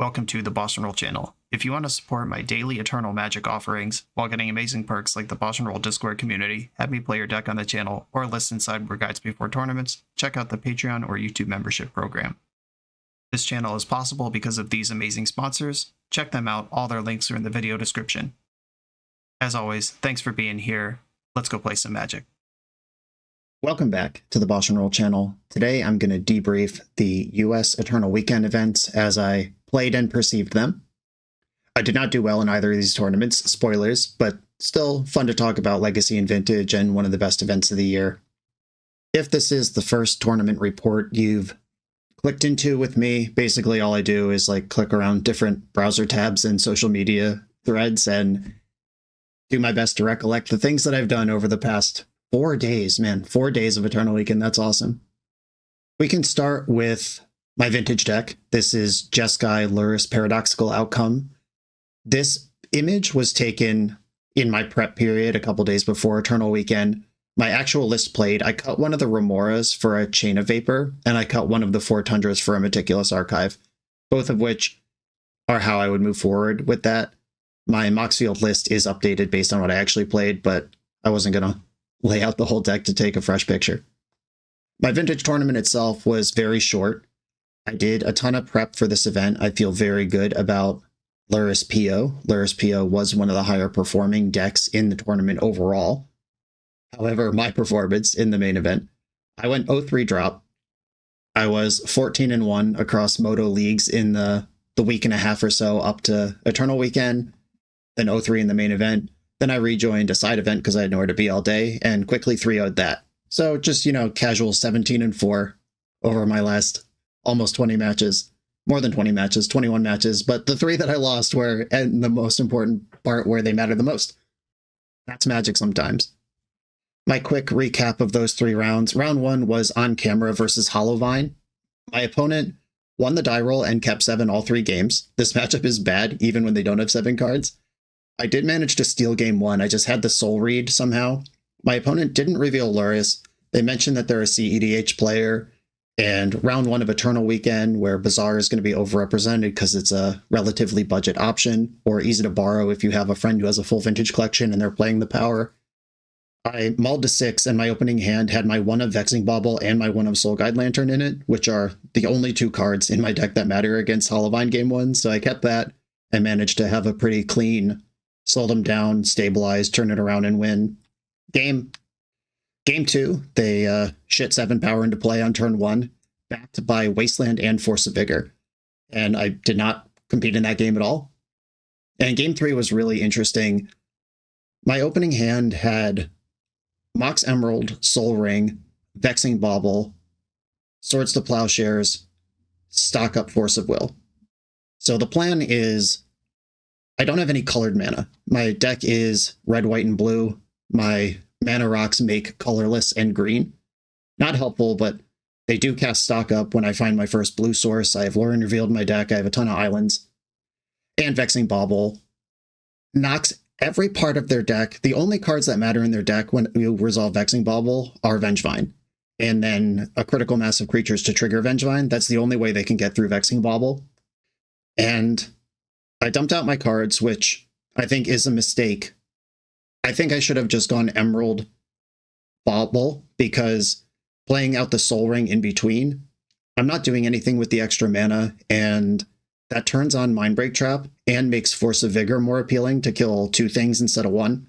welcome to the BoshNRoll channel. If you want to support my daily Eternal Magic offerings while getting amazing perks like the BoshNRoll Discord community, have me play your deck on the channel, or listen sideboard guides before tournaments, check out the Patreon or YouTube membership program. This channel is possible because of these amazing sponsors. Check them out, all their links are in the video description. As always, thanks for being here. Let's go play some Magic. Welcome back to the BoshNRoll channel. Today I'm going to debrief the US Eternal Weekend events as I played and perceived them. I did not do well in either of these tournaments, spoilers, but still fun to talk about Legacy and Vintage and one of the best events of the year. If this is the first tournament report you've clicked into with me, basically all I do is click around different browser tabs and social media threads and do my best to recollect the things that I've done over the past 4 days, man. 4 days of Eternal Weekend, that's awesome. We can start with my vintage deck. This is Jeskai, Lurrus, Paradoxical Outcome. This image was taken in my prep period a couple days before Eternal Weekend. My actual list played, I cut one of the Remoras for a Chain of Vapor, and I cut one of the 4 Tundras for a Meticulous Archive, both of which are how I would move forward with that. My Moxfield list is updated based on what I actually played, but I wasn't going to lay out the whole deck to take a fresh picture. My vintage tournament itself was very short. I did a ton of prep for this event. I feel very good about Lurrus PO. Lurrus PO was one of the higher performing decks in the tournament overall. However, my performance in the main event, I went 0-3 drop. I was 14-1 across Moto leagues in the week and a half or so up to Eternal Weekend, then 0-3 in the main event. Then I rejoined a side event because I had nowhere to be all day and quickly 3-0'd that. So just, casual 17-4 over my last almost 20 matches. More than 20 matches, 21 matches. But the 3 that I lost were in the most important part where they matter the most. That's Magic sometimes. My quick recap of those 3 rounds. Round 1 was On Camera versus Hollowvine. My opponent won the die roll and kept 7 all 3 games. This matchup is bad even when they don't have 7 cards. I did manage to steal game 1. I just had the soul read somehow. My opponent didn't reveal Lurrus. They mentioned that they're a CEDH player, and round 1 of Eternal Weekend, where Bazaar is going to be overrepresented because it's a relatively budget option, or easy to borrow if you have a friend who has a full vintage collection and they're playing the power. I mulled to 6, and my opening hand had my 1 of Vexing Bauble and my 1 of Soul Guide Lantern in it, which are the only 2 cards in my deck that matter against Hollowvine game 1, so I kept that and managed to have a pretty clean slow them down, stabilize, turn it around, and win. Game 2, they shit 7 power into play on turn 1, backed by Wasteland and Force of Vigor. And I did not compete in that game at all. And game 3 was really interesting. My opening hand had Mox Emerald, Soul Ring, Vexing Bauble, Swords to Plowshares, stock up Force of Will. So the plan is, I don't have any colored mana. My deck is red, white, and blue. My mana rocks make colorless and green. Not helpful, but they do cast stock up when I find my first blue source. I have Lauren revealed in my deck. I have a ton of islands. And Vexing Bauble knocks every part of their deck. The only cards that matter in their deck when you resolve Vexing Bauble are Vengevine. And then a critical mass of creatures to trigger Vengevine. That's the only way they can get through Vexing Bauble. And I dumped out my cards, which I think is a mistake. I think I should have just gone Emerald Bauble, because playing out the Soul Ring in between, I'm not doing anything with the extra mana, and that turns on Mindbreak Trap and makes Force of Vigor more appealing to kill 2 things instead of 1.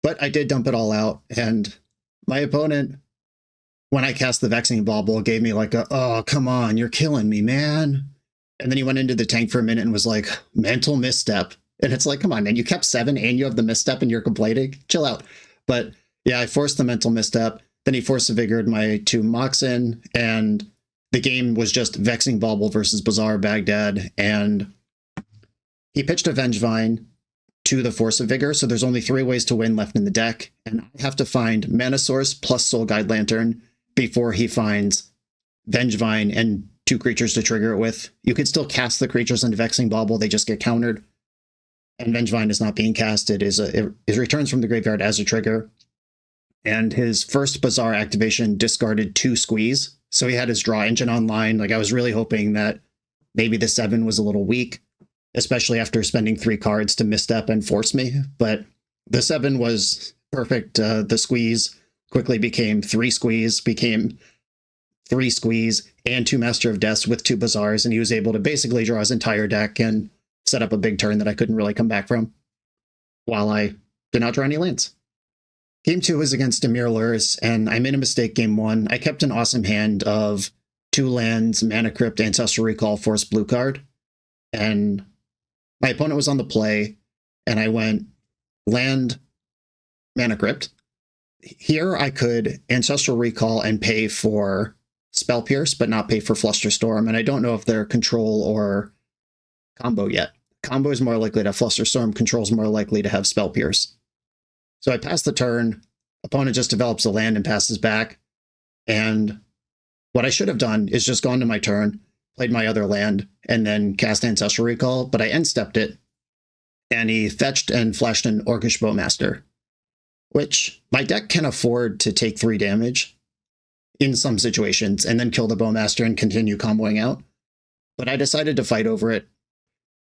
But I did dump it all out, and my opponent, when I cast the Vexing Bauble, gave me oh, come on, you're killing me, man. And then he went into the tank for a minute and was like, mental misstep. And it's come on, man, you kept 7 and you have the misstep and you're complaining? Chill out. But yeah, I forced the mental misstep. Then he Force of Vigored my 2 Moxen, and the game was just Vexing Bauble versus Bazaar Baghdad. And he pitched a Vengevine to the Force of Vigor, so there's only 3 ways to win left in the deck. And I have to find Mana Source plus Soul Guide Lantern before he finds Vengevine and 2 creatures to trigger it with. You could still cast the creatures into Vexing Bauble, they just get countered. And Vengevine is not being casted, it returns from the graveyard as a trigger. And his first Bazaar activation discarded 2 Squeeze, so he had his draw engine online. I was really hoping that Maybe the 7 was a little weak, especially after spending 3 cards to misstep and force me. But the 7 was perfect. The squeeze quickly became 3 squeeze, became 3 squeeze, and 2 Master of Deaths with 2 Bazaars, and he was able to basically draw his entire deck and set up a big turn that I couldn't really come back from, while I did not draw any lands. Game 2 was against Dimir Lurrus, and I made a mistake game 1. I kept an awesome hand of 2 lands, Mana Crypt, Ancestral Recall, Force Blue card, and my opponent was on the play, and I went land, Mana Crypt. Here I could Ancestral Recall and pay for Spell Pierce, but not pay for Flusterstorm, and I don't know if they're control or combo yet. Combo is more likely to have Flusterstorm, control is more likely to have Spell Pierce. So I pass the turn, opponent just develops a land and passes back, and what I should have done is just gone to my turn, played my other land, and then cast Ancestral Recall, but I end-stepped it, and he fetched and flashed an Orcish Bowmaster, which my deck can afford to take 3 damage in some situations, and then kill the Bowmaster and continue comboing out. But I decided to fight over it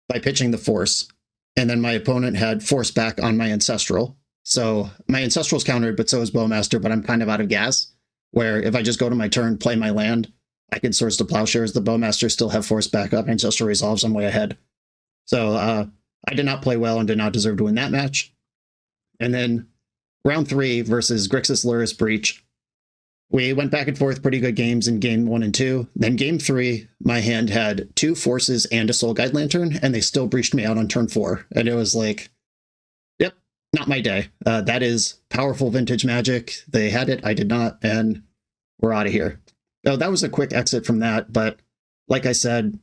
by pitching the Force, and then my opponent had Force back on my Ancestral. So my Ancestral's countered, but so is Bowmaster, but I'm kind of out of gas, where if I just go to my turn, play my land, I can Swords to Plowshares, the Bowmaster still have Force back up, Ancestral Resolves, I'm way ahead. So I did not play well and did not deserve to win that match. And then round 3 versus Grixis Lurrus Breach. We went back and forth pretty good games in game 1 and 2. Then game 3, my hand had 2 Forces and a Soul Guide Lantern, and they still breached me out on turn 4. And it was like, yep, not my day. That is powerful vintage Magic. They had it, I did not, and we're out of here. So that was a quick exit from that, but like I said,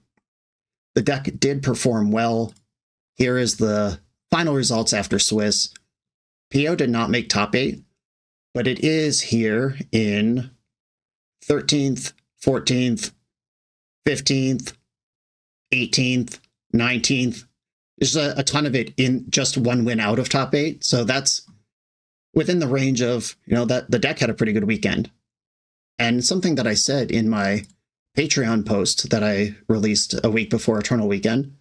the deck did perform well. Here is the final results after Swiss. PO did not make top 8, but it is here in 13th, 14th, 15th, 18th, 19th. There's a ton of it in just 1 win out of top 8. So that's within the range of, that the deck had a pretty good weekend. And something that I said in my Patreon post that I released a week before Eternal Weekend,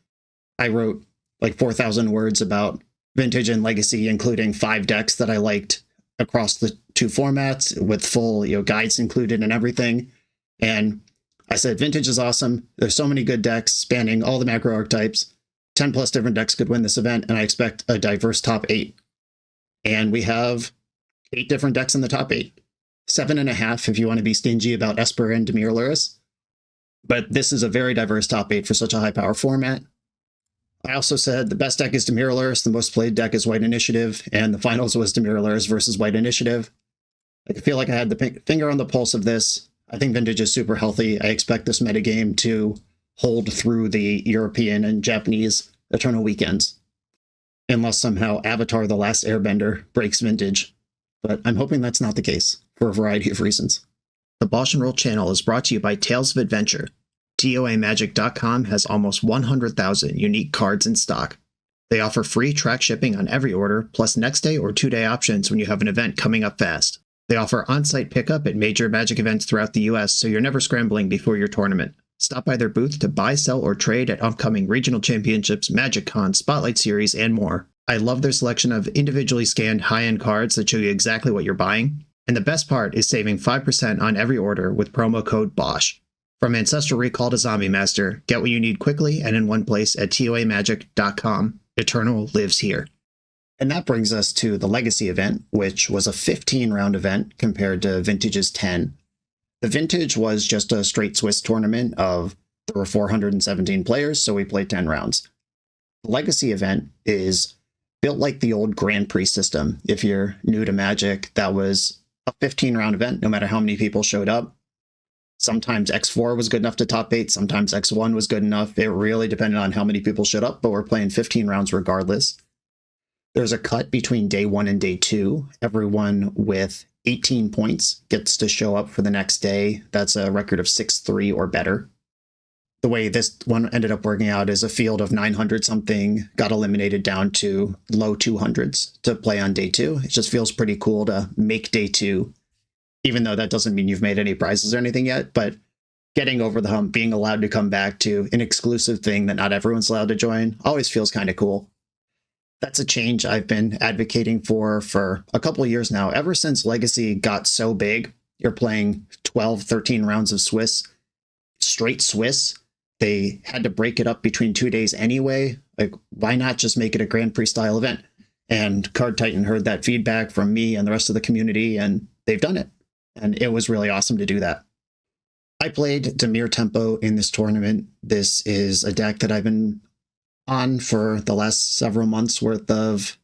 I wrote like 4,000 words about Vintage and Legacy, including 5 decks that I liked across the 2 formats with full guides included and everything. And I said, Vintage is awesome. There's so many good decks spanning all the macro archetypes. 10 plus different decks could win this event, and I expect a diverse top 8. And we have 8 different decks in the top 8. 7.5 if you want to be stingy about Esper and Dimir Lurrus. But this is a very diverse top 8 for such a high power format. I also said the best deck is Dimir Lurrus, the most played deck is White Initiative, and the finals was Dimir Lurrus versus White Initiative. I feel like I had the finger on the pulse of this. I think Vintage is super healthy. I expect this metagame to hold through the European and Japanese Eternal Weekends, unless somehow Avatar: The Last Airbender breaks Vintage. But I'm hoping that's not the case, for a variety of reasons. The BoshNRoll channel is brought to you by Tales of Adventure. TOAMagic.com has almost 100,000 unique cards in stock. They offer free track shipping on every order, plus next day or 2-day options when you have an event coming up fast. They offer on-site pickup at major Magic events throughout the US, so you're never scrambling before your tournament. Stop by their booth to buy, sell, or trade at upcoming regional championships, Magic Con, Spotlight Series, and more. I love their selection of individually scanned high-end cards that show you exactly what you're buying. And the best part is saving 5% on every order with promo code BOSH. From Ancestral Recall to Zombie Master, get what you need quickly and in one place at TOAMagic.com. Eternal lives here. And that brings us to the Legacy event, which was a 15-round event compared to Vintage's 10. The Vintage was just a straight Swiss tournament of, there were 417 players, so we played 10 rounds. The Legacy event is built like the old Grand Prix system. If you're new to Magic, that was a 15-round event, no matter how many people showed up. Sometimes X4 was good enough to top 8, sometimes X1 was good enough. It really depended on how many people showed up, but we're playing 15 rounds regardless. There's a cut between day 1 and day 2. Everyone with 18 points gets to show up for the next day. That's a record of 6-3 or better. The way this one ended up working out is a field of 900 something got eliminated down to low 200s to play on day 2. It just feels pretty cool to make day 2, even though that doesn't mean you've made any prizes or anything yet. But getting over the hump, being allowed to come back to an exclusive thing that not everyone's allowed to join, always feels kind of cool. That's a change I've been advocating for a couple of years now. Ever since Legacy got so big, you're playing 12, 13 rounds of Swiss, straight Swiss. They had to break it up between 2 days anyway. Like, why not just make it a Grand Prix style event? And Card Titan heard that feedback from me and the rest of the community, and they've done it. And it was really awesome to do that. I played Dimir Tempo in this tournament. This is a deck that I've been on for the last several months worth of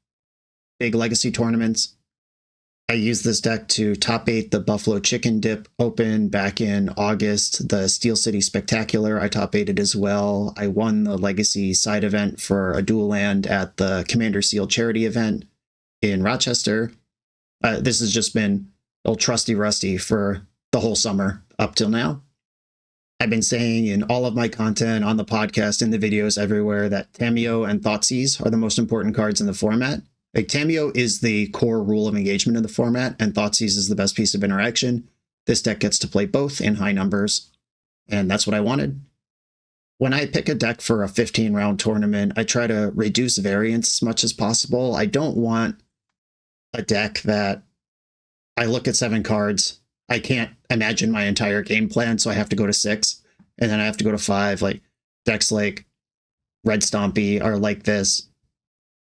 big Legacy tournaments. I used this deck to top 8 the Buffalo Chicken Dip Open back in August. The Steel City Spectacular, I top 8'd as well. I won the Legacy side event for a dual land at the Commander Seal charity event in Rochester. This has just been old trusty rusty for the whole summer up till now. I've been saying in all of my content, on the podcast, in the videos everywhere, that Tamiyo and Thoughtseize are the most important cards in the format. Like, Tamiyo is the core rule of engagement in the format, and Thoughtseize is the best piece of interaction. This deck gets to play both in high numbers, and that's what I wanted. When I pick a deck for a 15-round tournament, I try to reduce variance as much as possible. I don't want a deck that I look at 7 cards, I can't imagine my entire game plan, so I have to go to 6, and then I have to go to 5. Like, decks like Red Stompy are like this.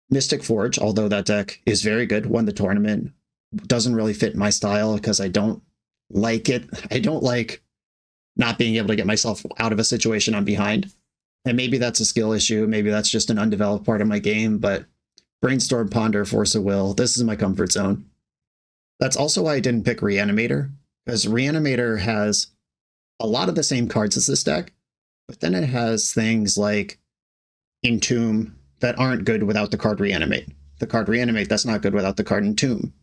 Mystic Forge, although that deck is very good, won the tournament, doesn't really fit my style because I don't like it. I don't like not being able to get myself out of a situation I'm behind. And maybe that's a skill issue. Maybe that's just an undeveloped part of my game, but Brainstorm, Ponder, Force of Will, this is my comfort zone. That's also why I didn't pick Reanimator, because Reanimator has a lot of the same cards as this deck, but then it has things like Entomb that aren't good without the card Reanimate. The card Reanimate, that's not good without the card Entomb.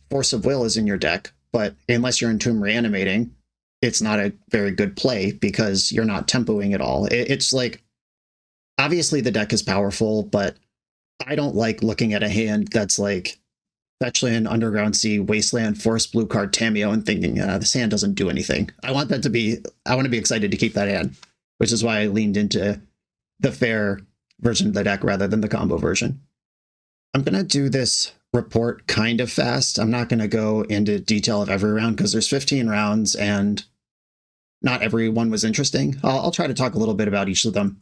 Force of Will is in your deck, but unless you're Entomb Reanimating, it's not a very good play because you're not tempoing at all. It's like, obviously the deck is powerful, but I don't like looking at a hand that's like Fetchland, Underground Sea, Wasteland, Forest Blue card, Tamiyo, and thinking, this hand doesn't do anything. I want to be excited to keep that hand, which is why I leaned into the fair version of the deck rather than the combo version. I'm going to do this report kind of fast. I'm not going to go into detail of every round because there's 15 rounds and not every one was interesting. I'll try to talk a little bit about each of them.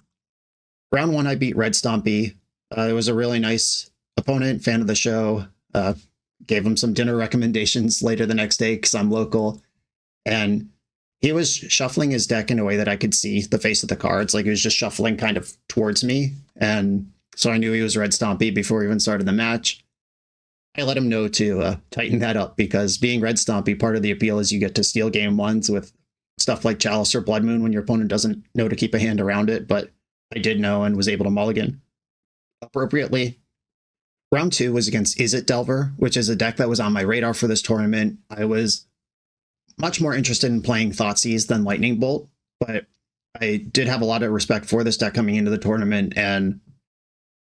Round 1, I beat Red Stompy. It was a really nice opponent, fan of the show. Gave him some dinner recommendations later the next day because I'm local. And he was shuffling his deck in a way that I could see the face of the cards. Like, he was just shuffling kind of towards me. And so I knew he was Red Stompy before we even started the match. I let him know to tighten that up because being Red Stompy, part of the appeal is you get to steal game 1s with stuff like Chalice or Blood Moon when your opponent doesn't know to keep a hand around it. But I did know and was able to mulligan appropriately. Round 2 was against Is It Delver, which is a deck that was on my radar for this tournament. I was much more interested in playing Thoughtseize than Lightning Bolt, but I did have a lot of respect for this deck coming into the tournament, and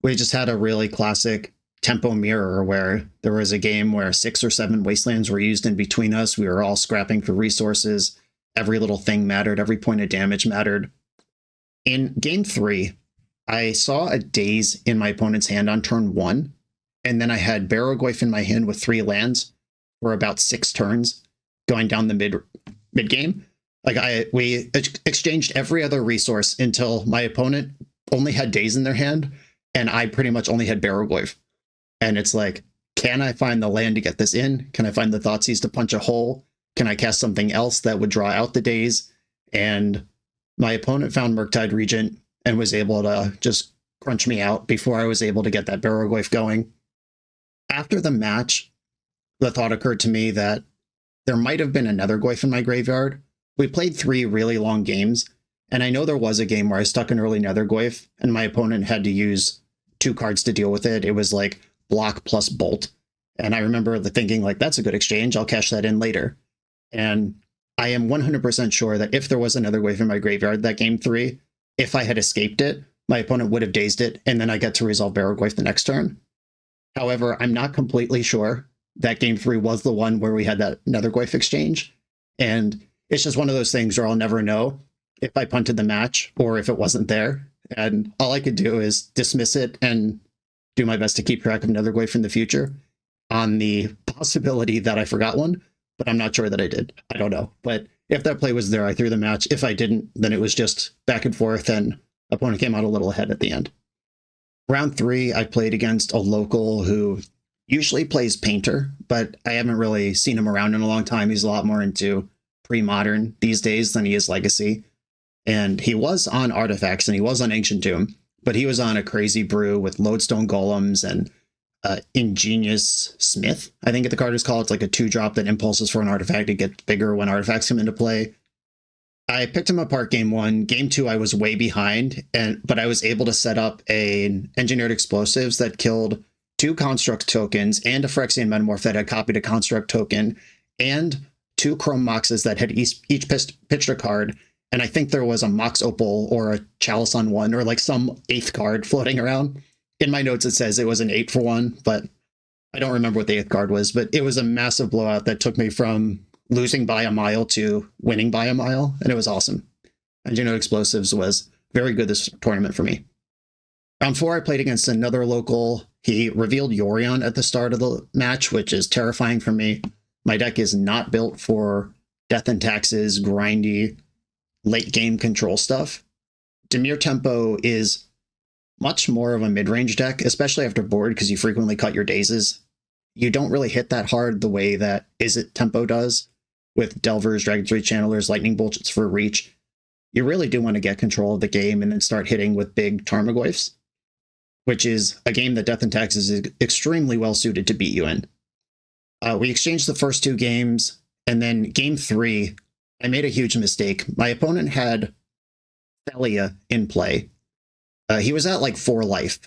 we just had a really classic tempo mirror where there was a game where 6 or 7 Wastelands were used in between us. We were all scrapping for resources. Every little thing mattered. Every point of damage mattered. In game 3, I saw a Daze in my opponent's hand on turn 1, and then I had Barrow-Goyf in my hand with 3 lands for about 6 turns going down the mid game. Like, we exchanged every other resource until my opponent only had Daze in their hand, and I pretty much only had Barrow-Goyf. And it's like, can I find the land to get this in? Can I find the Thoughtseize to punch a hole? Can I cast something else that would draw out the Daze? And my opponent found Murktide Regent and was able to just crunch me out before I was able to get that Barrow-Goyf going. After the match, the thought occurred to me that there might have been another Goyf in my graveyard. We played 3 really long games, and I know there was a game where I stuck an early Nether Goyf, and my opponent had to use 2 cards to deal with it. It was like block plus bolt. And I remember thinking, like, that's a good exchange. I'll cash that in later. And I am 100% sure that if there was another Goyf in my graveyard that game 3, if I had escaped it, my opponent would have dazed it, and then I get to resolve Barrow-Goyf the next turn. However, I'm not completely sure that game 3 was the one where we had that Nether Goyf exchange. And it's just one of those things where I'll never know if I punted the match or if it wasn't there. And all I could do is dismiss it and do my best to keep track of another Nethergoyf in the future on the possibility that I forgot one, but I'm not sure that I did. I don't know. But if that play was there, I threw the match. If I didn't, then it was just back and forth, and opponent came out a little ahead at the end. Round 3, I played against a local who usually plays Painter, but I haven't really seen him around in a long time. He's a lot more into pre-modern these days than he is Legacy. And he was on Artifacts and he was on Ancient Tomb, but he was on a crazy brew with Lodestone Golems and Ingenious Smith, I think the card is called. It's like a 2-drop that impulses for an artifact to get bigger when artifacts come into play. I picked him apart game 1. Game 2, I was way behind, but I was able to set up an Engineered Explosives that killed 2 Construct tokens and a Phyrexian Metamorph that had copied a Construct token, and 2 Chrome Moxes that had each pitched a card. And I think there was a Mox Opal or a Chalice on 1 or like some 8th card floating around. In my notes, it says it was an 8-for-1, but I don't remember what the 8th card was. But it was a massive blowout that took me from losing by a mile to winning by a mile, and it was awesome. Engineered Explosives was very good this tournament for me. Round 4, I played against another local. He revealed Yorion at the start of the match, which is terrifying for me. My deck is not built for Death and Taxes, grindy, late-game control stuff. Dimir Tempo is much more of a mid-range deck, especially after board, because you frequently cut your dazes. You don't really hit that hard the way that Izzet Tempo does, with Delvers, Dragon's Channelers, Lightning Bolts for reach. You really do want to get control of the game and then start hitting with big Tarmogoyfs, which is a game that Death and Taxes is extremely well suited to beat you in. We exchanged the first 2 games, and then game 3, I made a huge mistake. My opponent had Thalia in play. He was at like 4 life.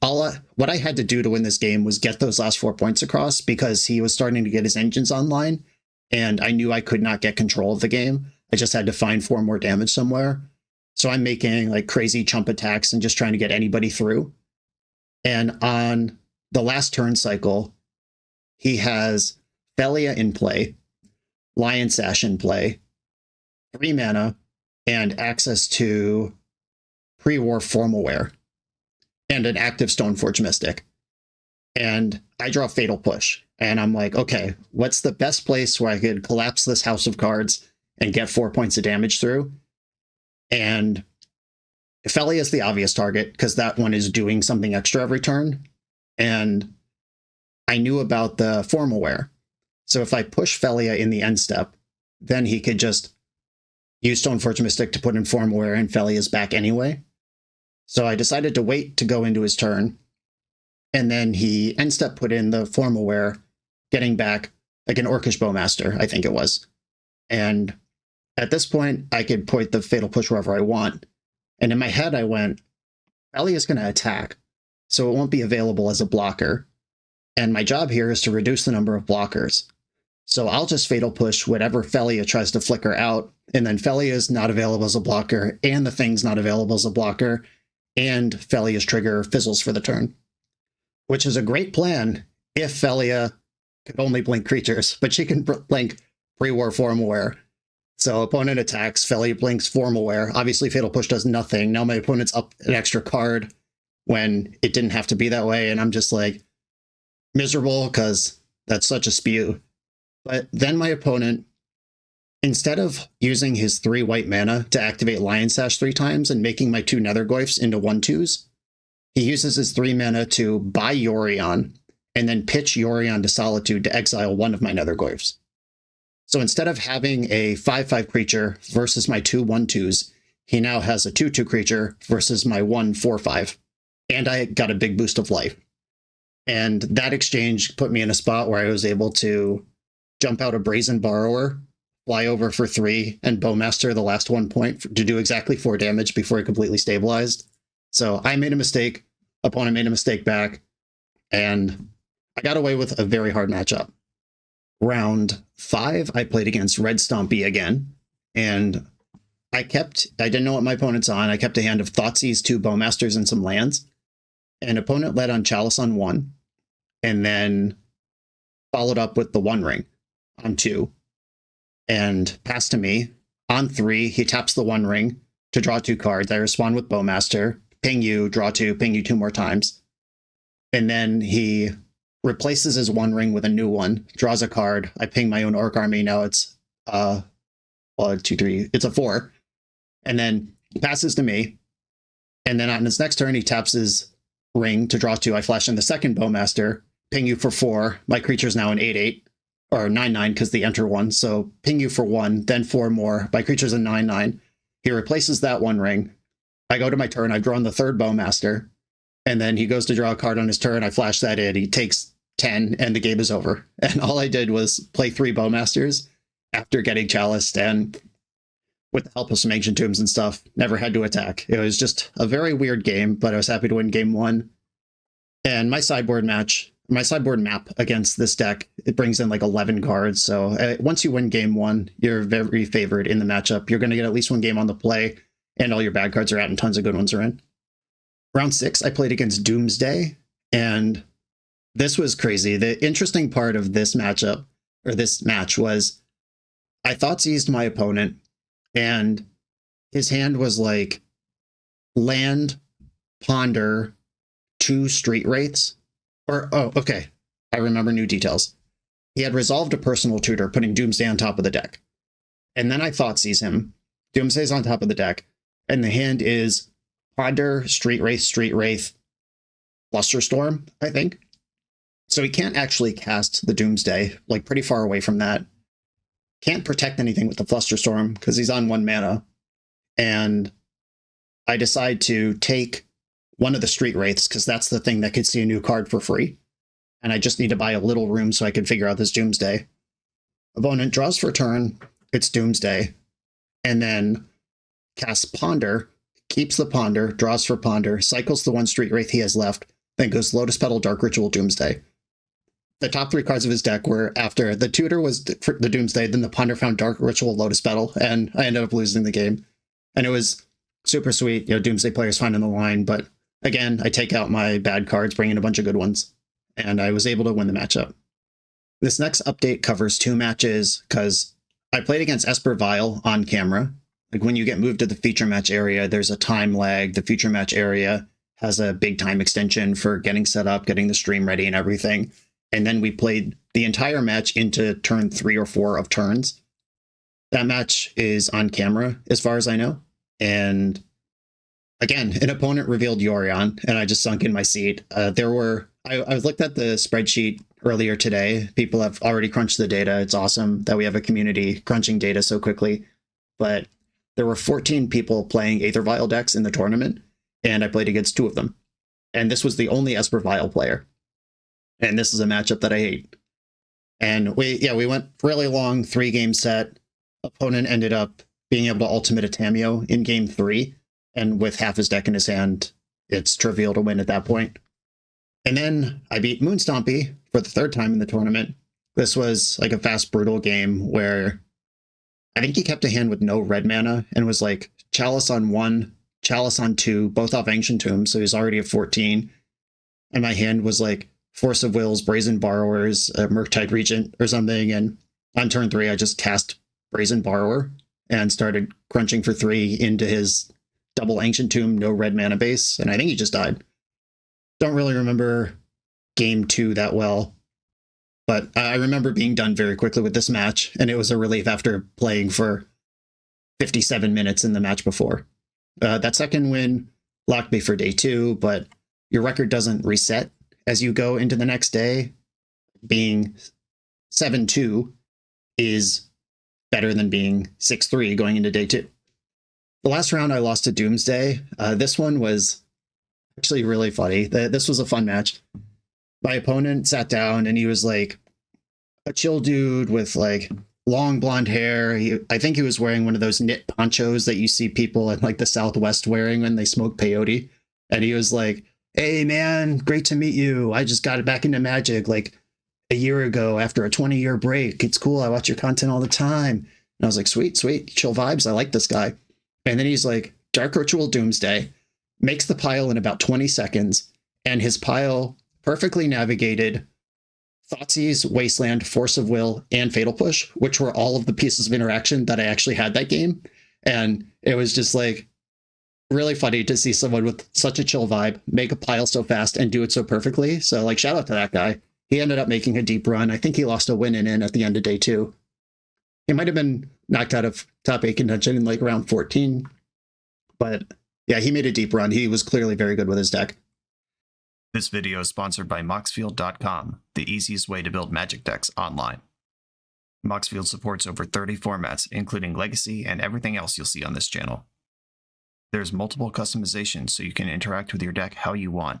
What I had to do to win this game was get those last 4 points across, because he was starting to get his engines online, and I knew I could not get control of the game. I just had to find 4 more damage somewhere. So I'm making like crazy chump attacks and just trying to get anybody through. And on the last turn cycle, he has Thalia in play, Lion Sash in play, 3 mana, and access to pre-war Formalware, and an active Stoneforge Mystic. And I draw Fatal Push, and I'm like, okay, what's the best place where I could collapse this house of cards and get 4 points of damage through? And Thalia is the obvious target, because that one is doing something extra every turn. And I knew about the Formalware. So if I push Thalia in the end step, then he could just use Stoneforge Mystic to put in Formalware, and Thalia's back anyway. So I decided to wait to go into his turn, and then he end step put in the Formalware, getting back like an Orcish Bowmaster, I think it was. And at this point, I could point the Fatal Push wherever I want. And in my head, I went, Thalia's going to attack, so it won't be available as a blocker. And my job here is to reduce the number of blockers. So I'll just Fatal Push whatever Thalia tries to flicker out, and then Thalia is not available as a blocker, and the thing's not available as a blocker, and Thalia's trigger fizzles for the turn. Which is a great plan if Thalia could only blink creatures, but she can blink pre-war Formalware. So opponent attacks, Thalia blinks Formalware. Obviously Fatal Push does nothing. Now my opponent's up an extra card when it didn't have to be that way, and I'm just like miserable because that's such a spew. But then my opponent, instead of using his 3 white mana to activate Lion Sash 3 times and making my 2 Nethergoyfs into 1/2s, he uses his 3 mana to buy Yorion and then pitch Yorion to Solitude to exile 1 of my Nethergoyfs. So instead of having a 5/5 creature versus my 2 1/2s, he now has a 2/2 creature versus my 1 4/5. And I got a big boost of life. And that exchange put me in a spot where I was able to jump out a Brazen Borrower, fly over for 3, and Bowmaster the last 1 point to do exactly 4 damage before it completely stabilized. So I made a mistake, opponent made a mistake back, and I got away with a very hard matchup. Round 5, I played against Red Stompy again, and I didn't know what my opponent's on. I kept a hand of Thoughtseize, 2 Bowmasters, and some lands. And opponent led on Chalice on 1, and then followed up with the One Ring on 2. and pass to me. On 3, he taps the One Ring to draw 2 cards. I respond with Bowmaster, ping you, draw 2, ping you 2 more times. And then he replaces his One Ring with a new one, draws a card. I ping my own Orc Army. Now it's 1, 2, 3. It's a 4. And then passes to me. And then on his next turn, he taps his ring to draw 2. I flash in the second Bowmaster, ping you for 4. My creature's now an 8/8. Or 9/9 because they enter 1. So ping you for 1, then 4 more. My creature's a 9/9. He replaces that One Ring. I go to my turn. I've drawn the third Bowmaster. And then he goes to draw a card on his turn. I flash that in. He takes 10 and the game is over. And all I did was play 3 Bowmasters after getting Chaliced, and with the help of some Ancient Tombs and stuff, never had to attack. It was just a very weird game, but I was happy to win game 1. And my sideboard map against this deck, it brings in like 11 cards. So once you win game 1, you're very favored in the matchup. You're going to get at least 1 game on the play, and all your bad cards are out and tons of good ones are in. Round 6, I played against Doomsday, and this was crazy. The interesting part of this matchup, or this match, was I thought seized my opponent, and his hand was like land, ponder, 2 Street Wraiths. Okay. I remember new details. He had resolved a personal tutor, putting Doomsday on top of the deck. And then I thought sees him. Doomsday's on top of the deck. And the hand is Ponder, Street Wraith, Flusterstorm, I think. So he can't actually cast the Doomsday, like pretty far away from that. Can't protect anything with the Flusterstorm because he's on 1 mana. And I decide to take one of the Street Wraiths, because that's the thing that could see a new card for free. And I just need to buy a little room so I can figure out this Doomsday. Opponent draws for turn, it's Doomsday, and then casts Ponder, keeps the Ponder, draws for Ponder, cycles the 1 Street Wraith he has left, then goes Lotus Petal, Dark Ritual, Doomsday. The top 3 cards of his deck were after the tutor was the Doomsday, then the Ponder found Dark Ritual, Lotus Petal, and I ended up losing the game. And it was super sweet. Doomsday players finding the line, but again, I take out my bad cards, bring in a bunch of good ones, and I was able to win the matchup. This next update covers 2 matches, because I played against Esper Vile on camera. Like when you get moved to the feature match area, there's a time lag. The feature match area has a big time extension for getting set up, getting the stream ready and everything. And then we played the entire match into turn 3 or 4 of turns. That match is on camera, as far as I know. And again, an opponent revealed Yorion, and I just sunk in my seat. I looked at the spreadsheet earlier today. People have already crunched the data. It's awesome that we have a community crunching data so quickly. But there were 14 people playing Aether Vial decks in the tournament, and I played against 2 of them. And this was the only Esper Vial player. And this is a matchup that I hate. And we went really long, 3-game set. Opponent ended up being able to ultimate a Tameo in game 3. And with half his deck in his hand, it's trivial to win at that point. And then I beat Moonstompy for the 3rd time in the tournament. This was like a fast, brutal game where I think he kept a hand with no red mana and was like Chalice on 1, Chalice on 2, both off Ancient Tomb, so he's already at 14. And my hand was like Force of Wills, Brazen Borrowers, Murktide Regent or something. And on turn 3, I just cast Brazen Borrower and started crunching for 3 into his double Ancient Tomb, no red mana base, and I think he just died. Don't really remember game 2 that well, but I remember being done very quickly with this match, and it was a relief after playing for 57 minutes in the match before. That second win locked me for day 2, but your record doesn't reset as you go into the next day. Being 7-2 is better than being 6-3 going into day 2. The last round I lost to Doomsday. This one was actually really funny. This was a fun match. My opponent sat down and he was like a chill dude with like long blonde hair. I think he was wearing one of those knit ponchos that you see people in like the Southwest wearing when they smoke peyote. And he was like, "Hey man, great to meet you. I just got back into Magic like a year ago after a 20-year break. It's cool. I watch your content all the time." And I was like, sweet, chill vibes. I like this guy. And then he's like, Dark Ritual Doomsday, makes the pile in about 20 seconds, and his pile perfectly navigated Thoughtseize, Wasteland, Force of Will, and Fatal Push, which were all of the pieces of interaction that I actually had that game. And it was just like really funny to see someone with such a chill vibe make a pile so fast and do it so perfectly. So like shout out to that guy. He ended up making a deep run. I think he lost a win in at the end of day 2. He might have been knocked out of top 8 contention in like round 14. But yeah, he made a deep run. He was clearly very good with his deck. This video is sponsored by Moxfield.com, the easiest way to build Magic decks online. Moxfield supports over 30 formats, including Legacy and everything else you'll see on this channel. There's multiple customizations so you can interact with your deck how you want.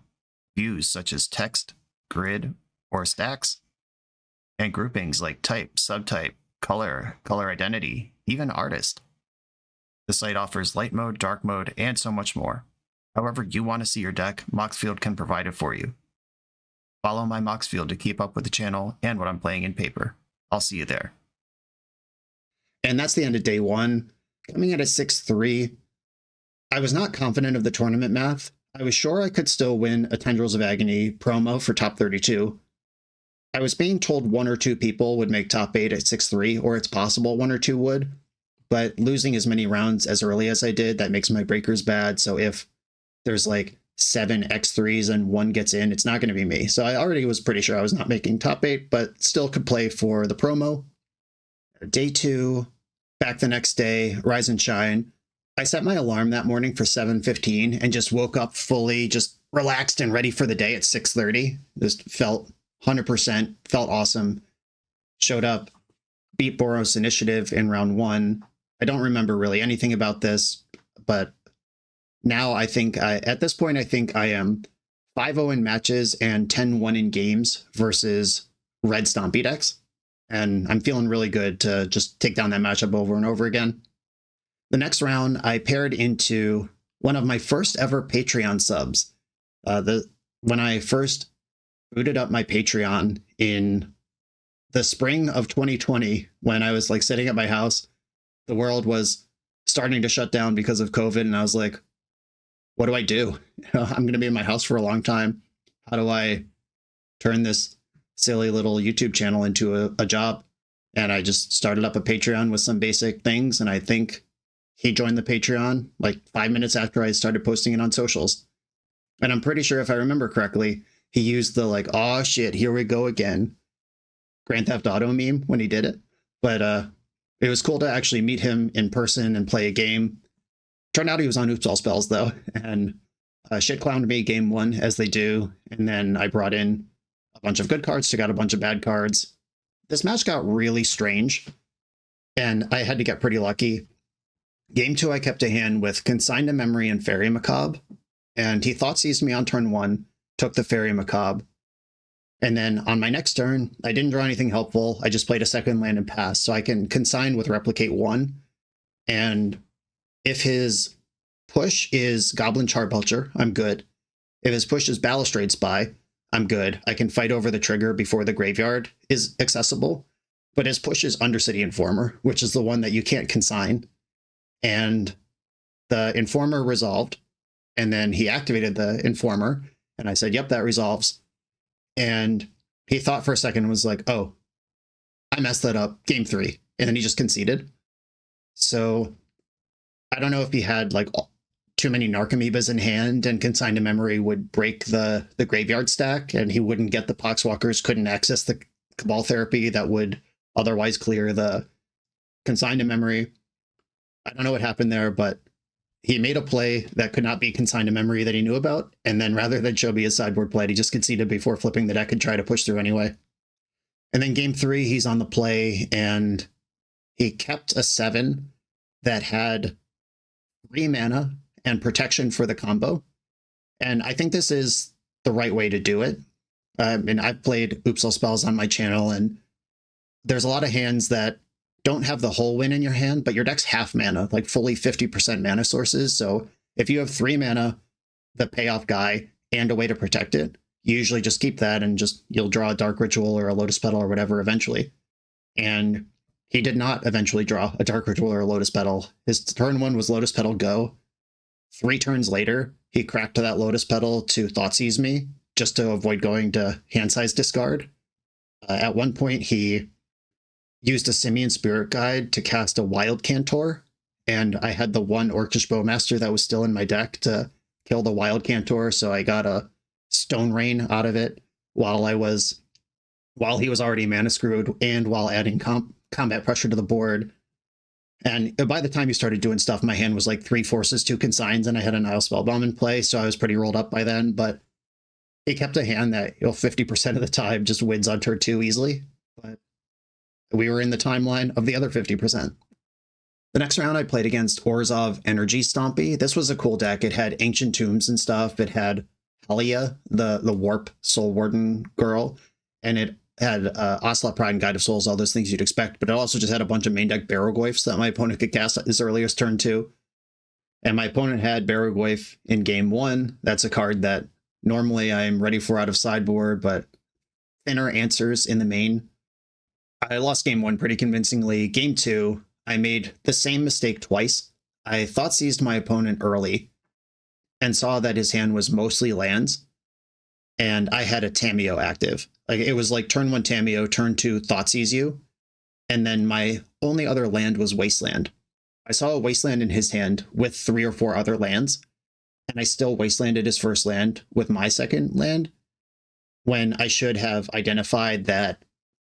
Views such as text, grid, or stacks, and groupings like type, subtype, color, color identity, even artist. The site offers light mode, dark mode, and so much more. However you want to see your deck, Moxfield can provide it for you. Follow my Moxfield to keep up with the channel and what I'm playing in paper. I'll see you there. And that's the end of day 1. Coming at a 6-3, I was not confident of the tournament math. I was sure I could still win a Tendrils of Agony promo for top 32. I was being told 1 or 2 people would make top 8 at 6-3, or it's possible 1 or 2 would. But losing as many rounds as early as I did, that makes my breakers bad. So if there's like 7 X3s and 1 gets in, it's not going to be me. So I already was pretty sure I was not making top 8, but still could play for the promo. Day 2, back the next day, rise and shine. I set my alarm that morning for 7:15 and just woke up fully just relaxed and ready for the day at 6:30. Just felt 100%, felt awesome. Showed up, beat Boros Initiative in round 1. I don't remember really anything about this, but now at this point, I think I am 5-0 in matches and 10-1 in games versus red Stompy decks. And I'm feeling really good to just take down that matchup over and over again. The next round, I paired into one of my first ever Patreon subs. When I first booted up my Patreon in the spring of 2020, when I was like sitting at my house, the world was starting to shut down because of COVID. And I was like, what do I do? I'm going to be in my house for a long time. How do I turn this silly little YouTube channel into a job? And I just started up a Patreon with some basic things. And I think he joined the Patreon like 5 minutes after I started posting it on socials. And I'm pretty sure if I remember correctly, he used the like, oh shit, here we go again Grand Theft Auto meme when he did it. But it was cool to actually meet him in person and play a game. Turned out he was on Oops All Spells though, and shit clowned me game 1 as they do. And then I brought in a bunch of good cards, took out a bunch of bad cards. This match got really strange and I had to get pretty lucky. Game 2, I kept a hand with Consigned to Memory and Fairy Macabre, and he Thoughtseized me on turn 1, took the Fairy Macabre, and then on my next turn, I didn't draw anything helpful. I just played a second land and passed, so I can Consign with Replicate 1, and if his push is Goblin Charbelcher, I'm good. If his push is Balustrade Spy, I'm good. I can fight over the trigger before the graveyard is accessible, but his push is Undercity Informer, which is the one that you can't consign. And the Informer resolved, and then he activated the Informer, and I said, yep, that resolves. And he thought for a second and was like, oh, I messed that up, game 3. And then he just conceded. So I don't know if he had like too many Narcomoebas in hand and Consigned to Memory would break the graveyard stack and he wouldn't get the Poxwalkers, couldn't access the Cabal Therapy that would otherwise clear the Consigned to Memory. I don't know what happened there, but he made a play that could not be Consigned to Memory that he knew about, and then rather than show me his sideboard play, he just conceded before flipping the deck and try to push through anyway. And then game 3, he's on the play, and he kept a 7 that had 3 mana and protection for the combo. And I think this is the right way to do it. And I've played Oops All Spells on my channel, and there's a lot of hands that don't have the whole win in your hand, but your deck's half mana, like fully 50% mana sources. So if you have 3 mana, the payoff guy, and a way to protect it, you usually just keep that and just you'll draw a Dark Ritual or a Lotus Petal or whatever eventually. And he did not eventually draw a Dark Ritual or a Lotus Petal. His turn 1 was Lotus Petal go. 3 turns later, he cracked to that Lotus Petal to Thoughtseize me just to avoid going to hand size discard. At one point, he used a Simian Spirit Guide to cast a Wild Cantor, and I had the one Orcish Bowmaster that was still in my deck to kill the Wild Cantor, so I got a Stone Rain out of it while he was already mana screwed and while adding combat pressure to the board. And by the time he started doing stuff, my hand was like 3 Forces, 2 Consigns, and I had a Nile Spellbomb in play, so I was pretty rolled up by then, but he kept a hand that 50% of the time just wins on turn 2 easily. But we were in the timeline of the other 50%. The next round I played against Orzhov Energy Stompy. This was a cool deck. It had Ancient Tombs and stuff. It had Halia, the Warp Soul Warden girl, and it had Ocelot Pride and Guide of Souls, all those things you'd expect, but it also just had a bunch of main deck Barrogoyfs that my opponent could cast as early as turn 2. And my opponent had Barrogoyf in game 1. That's a card that normally I'm ready for out of sideboard, but thinner answers in the main. I lost game 1 pretty convincingly. Game 2, I made the same mistake twice. I thought seized my opponent early and saw that his hand was mostly lands, and I had a Tamiyo active. Like, it was like turn 1 Tamiyo, turn 2 Thoughtseize You, and then my only other land was Wasteland. I saw a Wasteland in his hand with 3 or 4 other lands, and I still Wastelanded his first land with my second land, when I should have identified that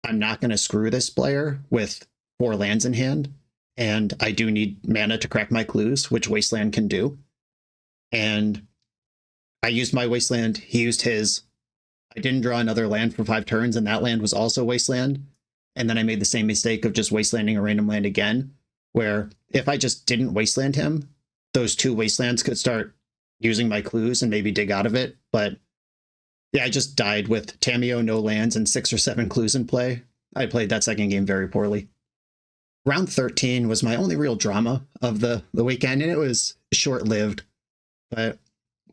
I'm not going to screw this player with 4 lands in hand, and I do need mana to crack my clues, which Wasteland can do. And I used my Wasteland, he used his. I didn't draw another land for 5 turns, and that land was also Wasteland. And then I made the same mistake of just Wastelanding a random land again, where if I just didn't Wasteland him, those 2 Wastelands could start using my clues and maybe dig out of it. But yeah, I just died with Tamiyo, no lands, and 6 or 7 clues in play. I played that second game very poorly. Round 13 was my only real drama of the weekend, and it was short-lived. But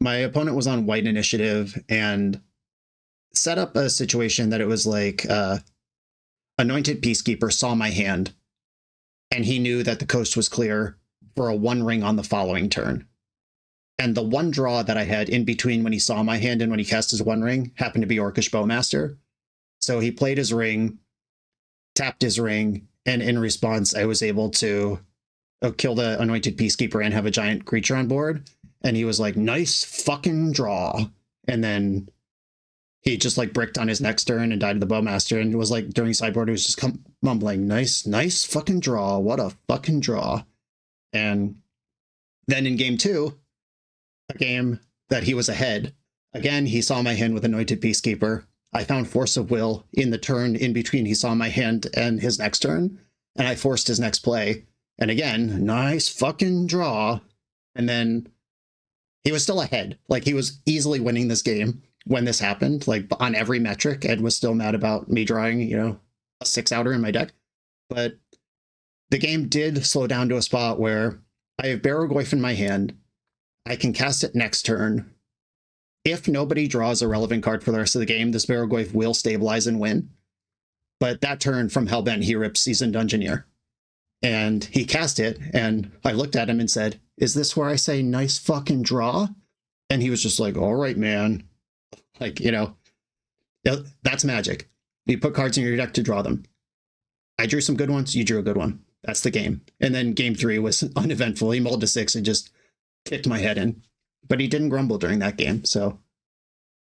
my opponent was on white initiative and set up a situation that it was like Anointed Peacekeeper saw my hand, and he knew that the coast was clear for a 1 ring on the following turn. And the 1 draw that I had in between when he saw my hand and when he cast his 1 ring happened to be Orcish Bowmaster. So he played his ring, tapped his ring, and in response, I was able to kill the Anointed Peacekeeper and have a giant creature on board. And he was like, nice fucking draw. And then he just like bricked on his next turn and died to the Bowmaster. And it was like during sideboard, he was just mumbling, nice fucking draw. What a fucking draw. And then in game 2, a game that he was ahead, again, he saw my hand with Anointed Peacekeeper. I found Force of Will in the turn in between he saw my hand and his next turn, and I forced his next play. And again, nice fucking draw. And then he was still ahead. Like, he was easily winning this game when this happened, like on every metric, and was still mad about me drawing, a 6-outer in my deck. But the game did slow down to a spot where I have Barrogoyf in my hand. I can cast it next turn. If nobody draws a relevant card for the rest of the game, this Barrogoyf will stabilize and win. But that turn from Hellbent, he rips Seasoned Dungeoneer. And he cast it, and I looked at him and said, is this where I say nice fucking draw? And he was just like, all right, man. Like, that's Magic. You put cards in your deck to draw them. I drew some good ones, you drew a good one. That's the game. And then game 3 was uneventful. He mulled to 6 and just kicked my head in. But he didn't grumble during that game, so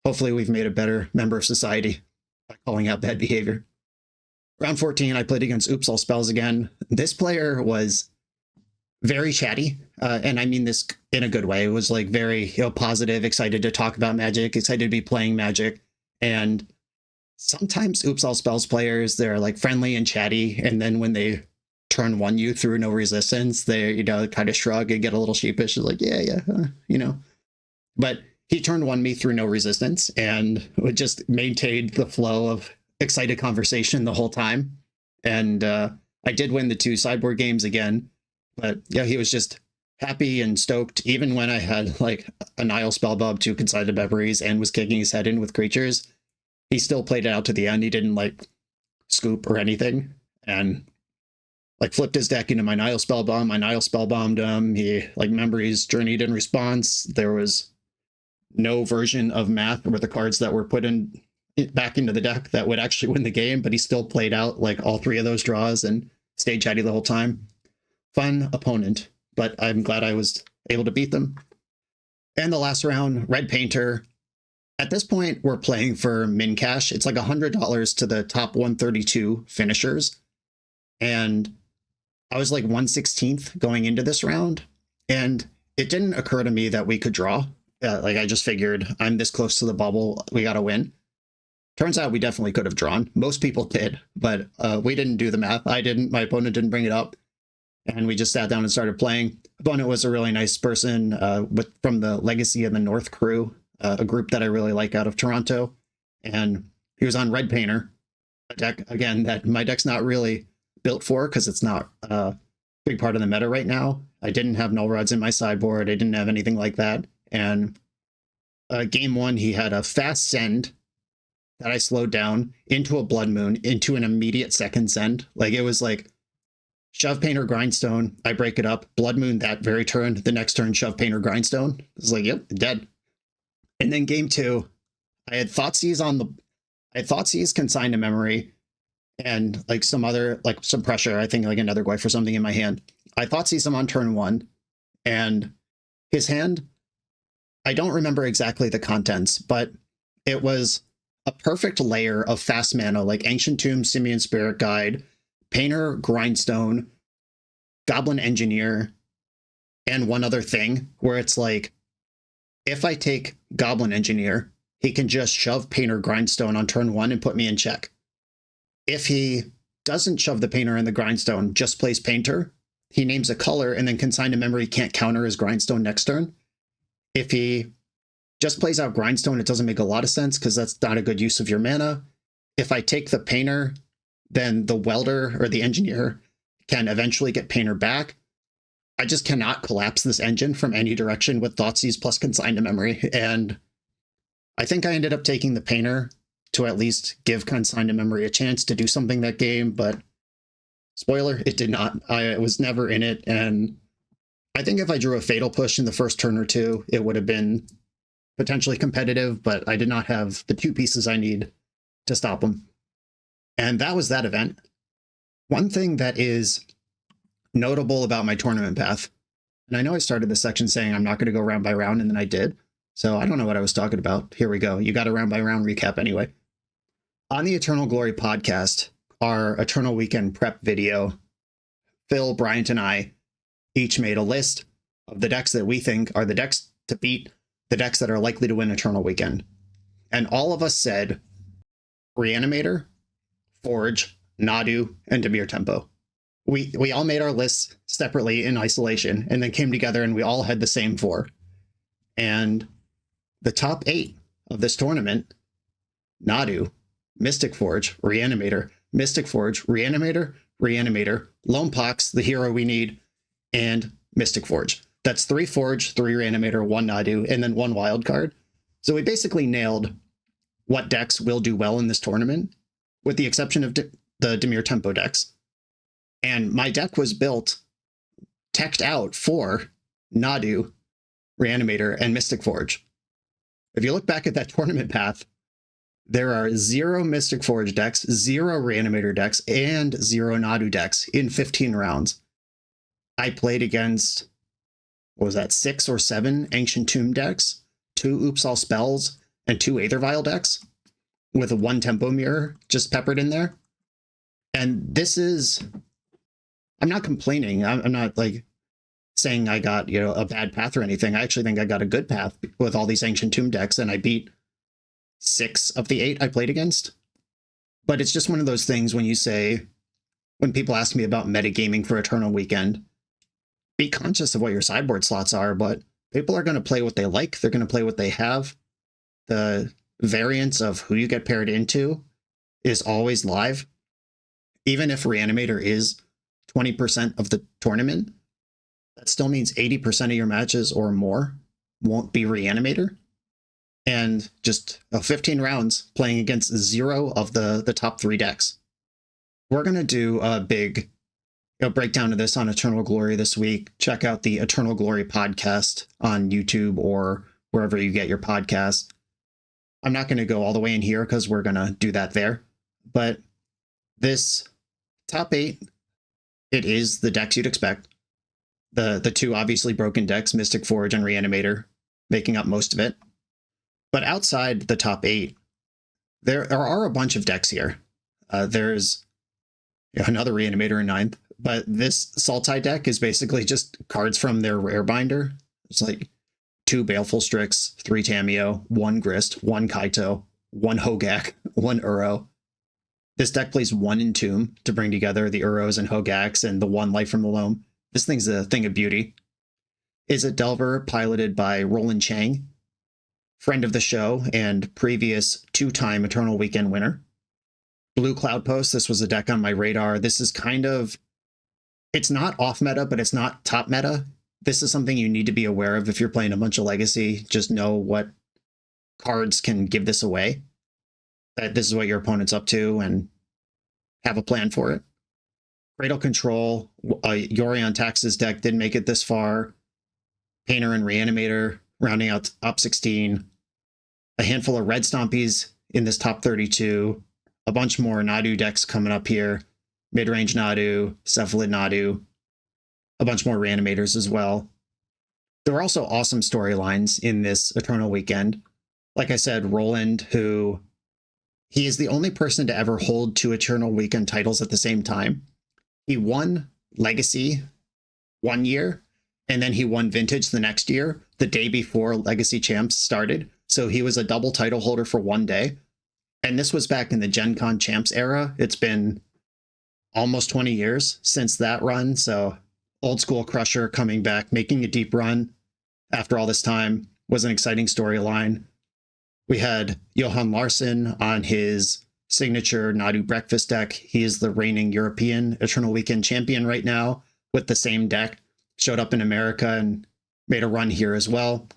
hopefully we've made a better member of society by calling out bad behavior. Round 14, I played against Oops All Spells again. This player was very chatty, and I mean this in a good way. It was like very positive, excited to talk about Magic, excited to be playing Magic. And sometimes Oops All Spells players, they're like friendly and chatty, and then when they turn 1 you through no resistance, they kind of shrug and get a little sheepish. It's like, yeah, But he turned 1 me through no resistance and would just maintained the flow of excited conversation the whole time. And I did win the 2 sideboard games again. But yeah, he was just happy and stoked, even when I had like a Nile Spellbomb, 2 Consigned Memories, and was kicking his head in with creatures. He still played it out to the end. He didn't like scoop or anything. And like flipped his deck into my Nile Spellbomb. My Nile Spellbombed him. He like Memories journeyed in response. There was no version of math where the cards that were put in back into the deck that would actually win the game, but he still played out like all 3 of those draws and stayed chatty the whole time. Fun opponent, but I'm glad I was able to beat them. And the last round, Red Painter. At this point, we're playing for min cash. It's like $100 to the top 132 finishers. And I was like 1/16th going into this round. And it didn't occur to me that we could draw. Like I just figured I'm this close to the bubble. We got to win. Turns out we definitely could have drawn. Most people did, but we didn't do the math. I didn't. My opponent didn't bring it up. And we just sat down and started playing. Opponent was a really nice person from the Legacy of the North crew, a group that I really like out of Toronto. And he was on Red Painter, a deck, again, that my deck's not really built for because it's not a big part of the meta right now. I didn't have Null Rods in my sideboard. I didn't have anything like that. And game 1, he had a fast send that I slowed down into a Blood Moon, into an immediate second send. Like it was like, Shove Painter Grindstone, I break it up, Blood Moon that very turn, the next turn Shove Painter Grindstone. It's like, yep, dead. And then game 2, I had Thoughtseize consigned to memory and like some other, like some pressure, I think like another Goyf or something in my hand. I Thoughtseize him on turn 1, and his hand, I don't remember exactly the contents, but it was a perfect layer of fast mana, like Ancient Tomb, Simian Spirit Guide, Painter, Grindstone, Goblin Engineer, and one other thing where it's like, if I take Goblin Engineer, he can just shove Painter Grindstone on turn 1 and put me in check. If he doesn't shove the Painter and the Grindstone, just plays Painter, he names a color and then consigned to memory can't counter his Grindstone next turn. If he just plays out Grindstone, it doesn't make a lot of sense because that's not a good use of your mana. If I take the Painter, then the Welder or the Engineer can eventually get Painter back. I just cannot collapse this engine from any direction with Thoughtseize plus Consign to Memory. And I think I ended up taking the Painter to at least give Consign to Memory a chance to do something that game, but spoiler, it did not. I was never in it. And I think if I drew a Fatal Push in the first turn or two, it would have been potentially competitive, but I did not have the 2 pieces I need to stop him. And that was that event. One thing that is notable about my tournament path, and I know I started this section saying I'm not going to go round by round, and then I did. So I don't know what I was talking about. Here we go. You got a round by round recap anyway. On the Eternal Glory podcast, our Eternal Weekend prep video, Phil, Bryant, and I each made a list of the decks that we think are the decks to beat, the decks that are likely to win Eternal Weekend. And all of us said Reanimator, Forge, Nadu, and Dimir Tempo. We all made our lists separately in isolation and then came together and we all had the same 4. And the top 8 of this tournament, Nadu, Mystic Forge, Reanimator, Mystic Forge, Reanimator, Reanimator, Lone Pox, the hero we need, and Mystic Forge. That's 3 Forge, 3 Reanimator, 1 Nadu, and then 1 wild card. So we basically nailed what decks will do well in this tournament, with the exception of the Dimir Tempo decks. And my deck was built, teched out for Nadu, Reanimator, and Mystic Forge. If you look back at that tournament path, there are 0 Mystic Forge decks, 0 Reanimator decks, and 0 Nadu decks in 15 rounds. I played against, what was that, 6 or 7 Ancient Tomb decks, 2 Oops All Spells, and 2 Aethervial decks, with a 1 Tempo Mirror just peppered in there. And this is, I'm not complaining. I'm not like saying I got, a bad path or anything. I actually think I got a good path with all these Ancient Tomb decks, and I beat 6 of the 8 I played against. But it's just one of those things when people ask me about metagaming for Eternal Weekend, be conscious of what your sideboard slots are, but people are going to play what they like. They're going to play what they have. The variance of who you get paired into is always live. Even if Reanimator is 20% of the tournament, that still means 80% of your matches or more won't be Reanimator. And just 15 rounds playing against 0 of the top 3 decks. We're going to do a big breakdown of this on Eternal Glory this week. Check out the Eternal Glory podcast on YouTube or wherever you get your podcasts. I'm not going to go all the way in here because we're going to do that there. But this top 8, it is the decks you'd expect. The two obviously broken decks, Mystic Forge and Reanimator, making up most of it. But outside the top 8, there are a bunch of decks here. There's another Reanimator in 9th, but this Sultai deck is basically just cards from their rare binder. It's like 2 Baleful Strix, 3 Tameo, 1 Grist, 1 Kaito, 1 Hogak, 1 Uro. This deck plays 1 Entomb to bring together the Uros and Hogaks and the 1 Life from the Loam. This thing's a thing of beauty. Is a Delver piloted by Roland Chang, friend of the show and previous 2-time Eternal Weekend winner. Blue Cloud Post, this was a deck on my radar. This is kind of, it's not off meta, but it's not top meta. This is something you need to be aware of if you're playing a bunch of Legacy. Just know what cards can give this away, that this is what your opponent's up to, and have a plan for it. Cradle Control, Yorion Tax's deck didn't make it this far. Painter and Reanimator rounding out top 16. A handful of Red Stompies in this top 32. A bunch more Nadu decks coming up here. Mid-range Nadu, Cephalid Nadu. A bunch more Reanimators as well. There were also awesome storylines in this Eternal Weekend. Like I said, Roland, who he is the only person to ever hold 2 Eternal Weekend titles at the same time. He won Legacy 1 year, and then he won Vintage the next year, the day before Legacy Champs started. So he was a double title holder for 1 day. And this was back in the Gen Con Champs era. It's been almost 20 years since that run. So old school Crusher coming back, making a deep run after all this time was an exciting storyline. We had Johan Larsson on his signature Nadu Breakfast deck. He is the reigning European Eternal Weekend champion right now with the same deck. Showed up in America and made a run here as well.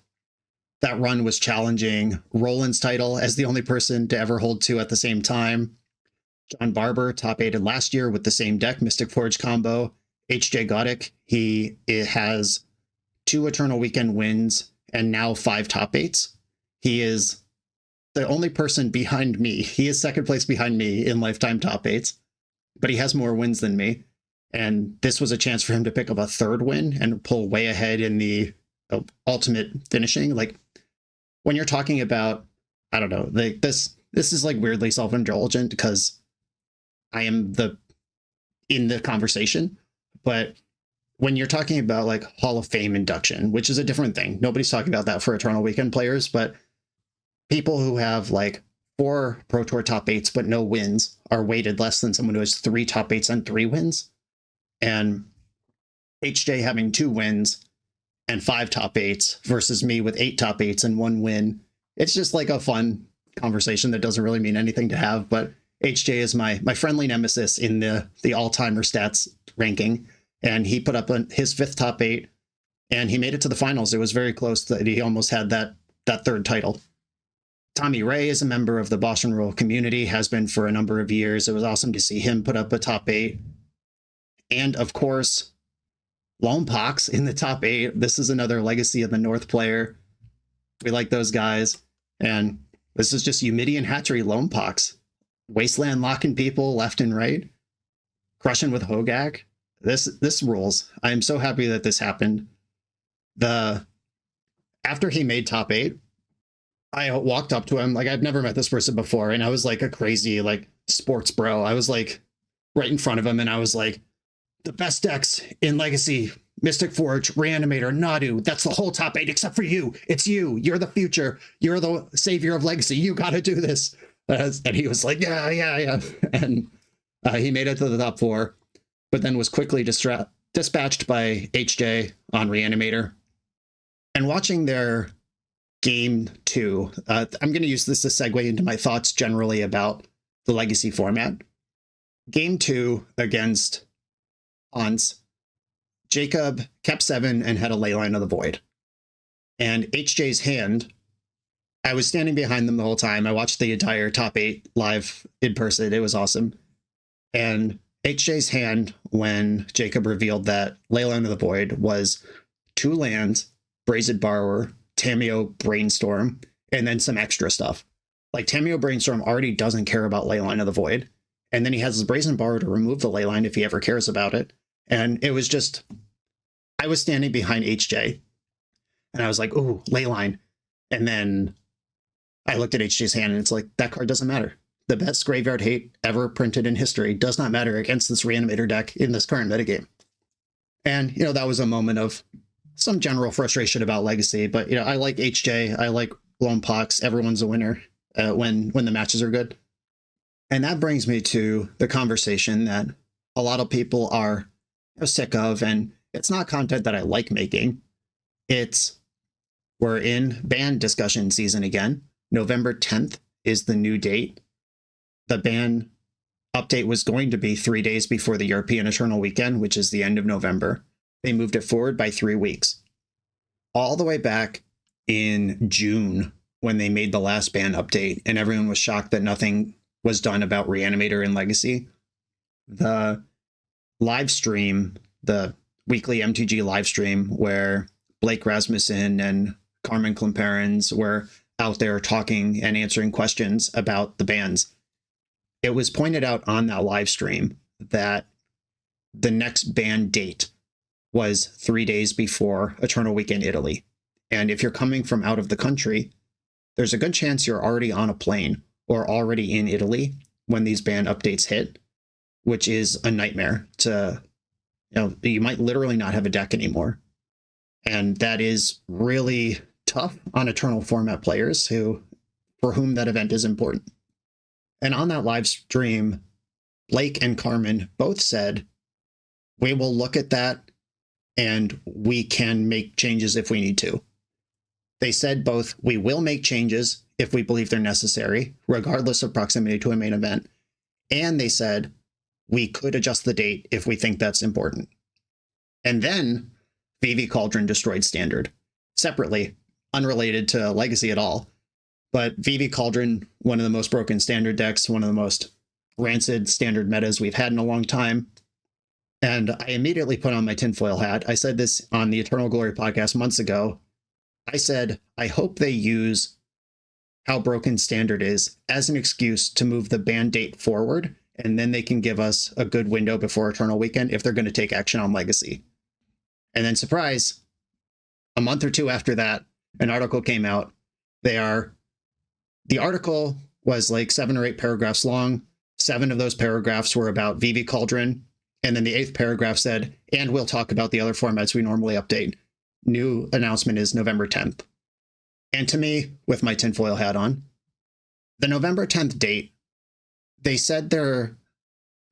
That run was challenging Roland's title as the only person to ever hold 2 at the same time. John Barber top 8'd last year with the same deck, Mystic Forge combo. HJ Goddick, he has 2 Eternal Weekend wins and now 5 top 8s. He is the only person behind me. He is second place behind me in lifetime top 8s, but he has more wins than me. And this was a chance for him to pick up a 3rd win and pull way ahead in the ultimate finishing. Like when you're talking about, I don't know, like this is like weirdly self-indulgent because I am in the conversation, but when you're talking about like Hall of Fame induction, which is a different thing, nobody's talking about that for Eternal Weekend players, but people who have like 4 Pro Tour top 8s but no wins are weighted less than someone who has 3 top 8s and 3 wins. And HJ having 2 wins and 5 top 8s versus me with 8 top 8s and 1 win. It's just like a fun conversation that doesn't really mean anything to have, but HJ is my friendly nemesis in the all-timer stats ranking. And he put up his 5th top 8 and he made it to the finals. It was very close that he almost had that 3rd title. Tommy Ray is a member of the BoshNRoll community, has been for a number of years. It was awesome to see him put up a top 8. And of course, Lonepox in the top 8. This is another Legacy of the North player. We like those guys. And this is just Humidian Hatchery Lonepox. Wasteland locking people left and right. Crushing with Hogak. This rules. I am so happy that this happened. After he made top 8, I walked up to him like I'd never met this person before, and I was like a crazy like sports bro. I was like right in front of him, and I was like, the best decks in Legacy, Mystic Forge, Reanimator, Nadu. That's the whole top 8 except for you. It's you. You're the future. You're the savior of Legacy. You got to do this. And he was like, yeah. And he made it to the top 4, but then was quickly dispatched by HJ on Reanimator. And watching their Game 2, I'm going to use this to segue into my thoughts generally about the Legacy format. Game 2 against Hans, Jacob kept 7 and had a Leyline of the Void. And HJ's hand, I was standing behind them the whole time. I watched the entire top 8 live in person. It was awesome. And HJ's hand, when Jacob revealed that Leyline of the Void, was 2 lands, Brazen Borrower, Tameo Brainstorm, and then some extra stuff. Like, Tamiyo Brainstorm already doesn't care about Leyline of the Void. And then he has his Brazen Bar to remove the Leyline if he ever cares about it. And it was just, I was standing behind HJ, and I was like, ooh, Leyline. And then I looked at HJ's hand, and it's like, that card doesn't matter. The best Graveyard Hate ever printed in history does not matter against this Reanimator deck in this current metagame. And, that was a moment of some general frustration about Legacy. But, I like HJ. I like Blown Pox. Everyone's a winner when the matches are good. And that brings me to the conversation that a lot of people are sick of, and it's not content that I like making. We're in ban discussion season again. November 10th is the new date. The ban update was going to be 3 days before the European Eternal Weekend, which is the end of November. They moved it forward by 3 weeks. All the way back in June, when they made the last ban update, and everyone was shocked that nothing was done about Reanimator and Legacy. The live stream, the weekly MTG live stream, where Blake Rasmussen and Carmen Klimperens were out there talking and answering questions about the bans. It was pointed out on that live stream that the next ban date was 3 days before Eternal Weekend Italy. And if you're coming from out of the country, there's a good chance you're already on a plane or already in Italy when these ban updates hit, which is a nightmare to, you might literally not have a deck anymore. And that is really tough on Eternal format players for whom that event is important. And on that live stream, Blake and Carmen both said, we will look at that and we can make changes if we need to. They said both, we will make changes if we believe they're necessary, regardless of proximity to a main event. And they said, we could adjust the date if we think that's important. And then VV Cauldron destroyed Standard. Separately, unrelated to Legacy at all. But VV Cauldron, one of the most broken Standard decks, one of the most rancid Standard metas we've had in a long time. And I immediately put on my tinfoil hat. I said this on the Eternal Glory podcast months ago. I said, I hope they use how broken Standard is as an excuse to move the ban date forward, and then they can give us a good window before Eternal Weekend if they're going to take action on Legacy. And then, surprise, a month or two after that, an article came out. The article was like 7 or 8 paragraphs long. 7 of those paragraphs were about VV Cauldron. And then the 8th paragraph said, and we'll talk about the other formats we normally update. New announcement is November 10th. And to me, with my tinfoil hat on, the November 10th date, they said they're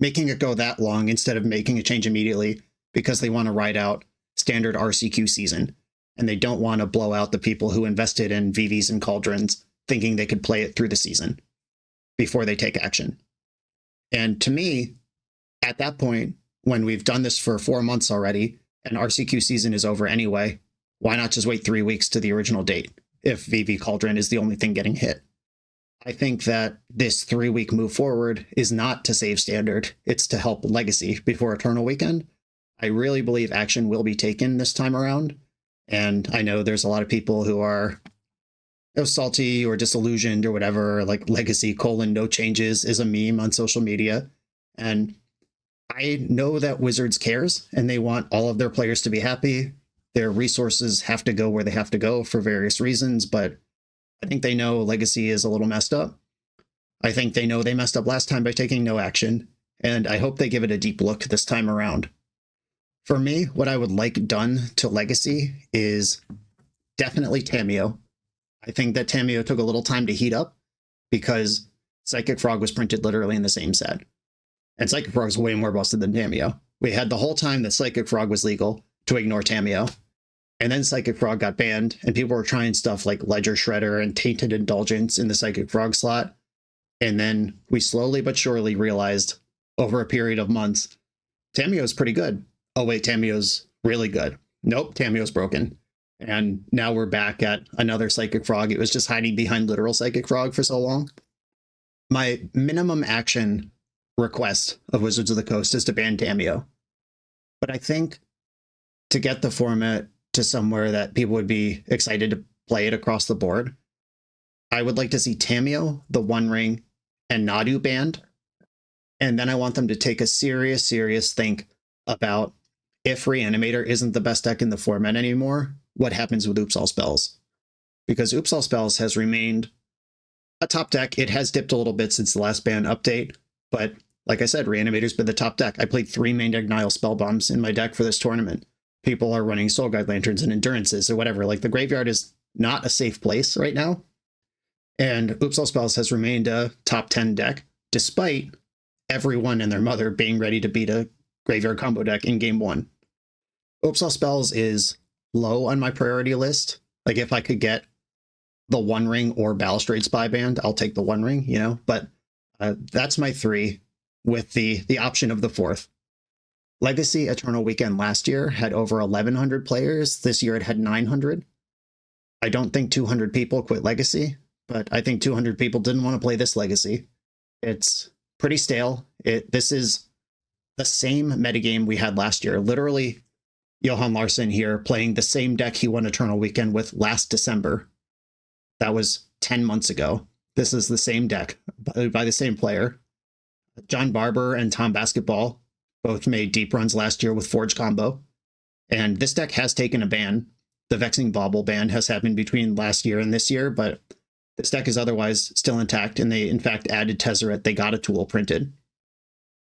making it go that long instead of making a change immediately because they want to ride out Standard RCQ season. And they don't want to blow out the people who invested in VVs and Cauldrons thinking they could play it through the season before they take action. And to me, at that point, when we've done this for 4 months already, and RCQ season is over anyway, why not just wait 3 weeks to the original date if VV Cauldron is the only thing getting hit? I think that this 3-week move forward is not to save Standard, it's to help Legacy before Eternal Weekend. I really believe action will be taken this time around, and I know there's a lot of people who are salty or disillusioned or whatever, like Legacy : no changes is a meme on social media, and I know that Wizards cares and they want all of their players to be happy. Their resources have to go where they have to go for various reasons, but I think they know Legacy is a little messed up. I think they know they messed up last time by taking no action, and I hope they give it a deep look this time around. For me, what I would like done to Legacy is definitely Tamiyo. I think that Tamiyo took a little time to heat up because Psychic Frog was printed literally in the same set. And Psychic Frog is way more busted than Tamiyo. We had the whole time that Psychic Frog was legal to ignore Tamiyo. And then Psychic Frog got banned, and people were trying stuff like Ledger Shredder and Tainted Indulgence in the Psychic Frog slot. And then we slowly but surely realized over a period of months, Tamiyo's pretty good. Oh wait, Tamiyo's really good. Nope, Tamiyo's broken. And now we're back at another Psychic Frog. It was just hiding behind literal Psychic Frog for so long. My minimum action request of Wizards of the Coast is to ban Tamiyo. But I think to get the format to somewhere that people would be excited to play it across the board, I would like to see Tamio, the One Ring, and Nadu banned. And then I want them to take a serious think about, if Reanimator isn't the best deck in the format anymore, what happens with Oops All Spells? Because Oops All Spells has remained a top deck. It has dipped a little bit since the last ban update, but like I said, Reanimator's been the top deck. I played 3 main deck Nile Spell Bombs in my deck for this tournament. People are running Soul Guide Lanterns and Endurances or whatever. Like, the graveyard is not a safe place right now. And Oops All Spells has remained a top 10 deck, despite everyone and their mother being ready to beat a graveyard combo deck in game 1. Oops All Spells is low on my priority list. Like, if I could get the One Ring or Balustrade Spy banned, I'll take the One Ring, you know, but that's my 3 with the option of the 4th. Legacy Eternal Weekend last year had over 1,100 players. This year it had 900. I don't think 200 people quit Legacy, but I think 200 people didn't want to play this Legacy. It's pretty stale. This is the same metagame we had last year. Literally, Johan Larsson here playing the same deck he won Eternal Weekend with last December. That was 10 months ago. This is the same deck by the same player. John Barber and Tom Basketball both made deep runs last year with Forge Combo. And this deck has taken a ban. The Vexing Bauble ban has happened between last year and this year, but this deck is otherwise still intact, and they in fact added Tezzeret. They got a tool printed.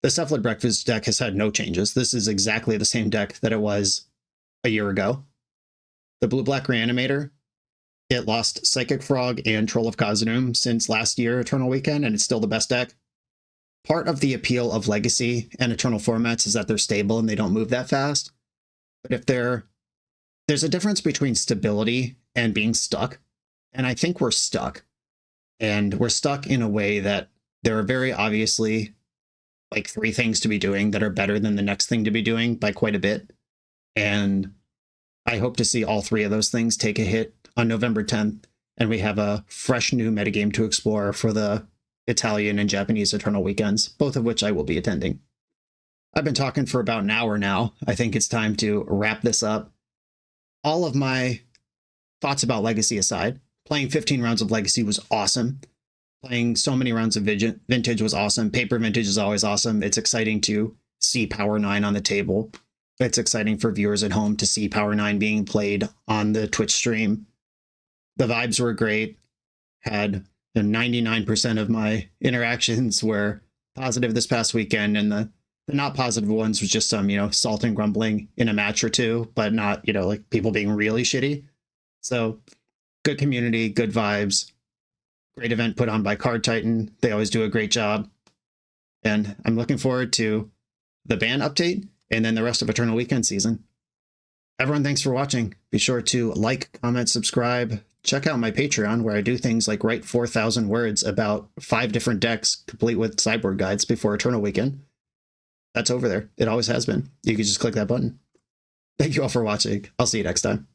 The Cephalid Breakfast deck has had no changes. This is exactly the same deck that it was a year ago. The Blue-Black Reanimator, it lost Psychic Frog and Troll of Khazad-dûm since last year, Eternal Weekend, and it's still the best deck. Part of the appeal of Legacy and Eternal formats is that they're stable and they don't move that fast. But if there's a difference between stability and being stuck. And I think we're stuck. And we're stuck in a way that there are very obviously like 3 things to be doing that are better than the next thing to be doing by quite a bit. And I hope to see all 3 of those things take a hit on November 10th. And we have a fresh new metagame to explore for the Italian and Japanese Eternal Weekends, both of which I will be attending. I've been talking for about an hour now. I think it's time to wrap this up. All of my thoughts about Legacy aside, playing 15 rounds of Legacy was awesome. Playing so many rounds of Vintage was awesome. Paper Vintage is always awesome. It's exciting to see Power 9 on the table. It's exciting for viewers at home to see Power 9 being played on the Twitch stream. The vibes were great. Had 99% of my interactions were positive this past weekend, and the not positive ones was just some, salt and grumbling in a match or 2, but not, like people being really shitty. So good community, good vibes, great event put on by Card Titan. They always do a great job. And I'm looking forward to the ban update and then the rest of Eternal Weekend season. Everyone, thanks for watching. Be sure to like, comment, subscribe. Check out my Patreon, where I do things like write 4,000 words about 5 different decks, complete with sideboard guides before Eternal Weekend. That's over there. It always has been. You can just click that button. Thank you all for watching. I'll see you next time.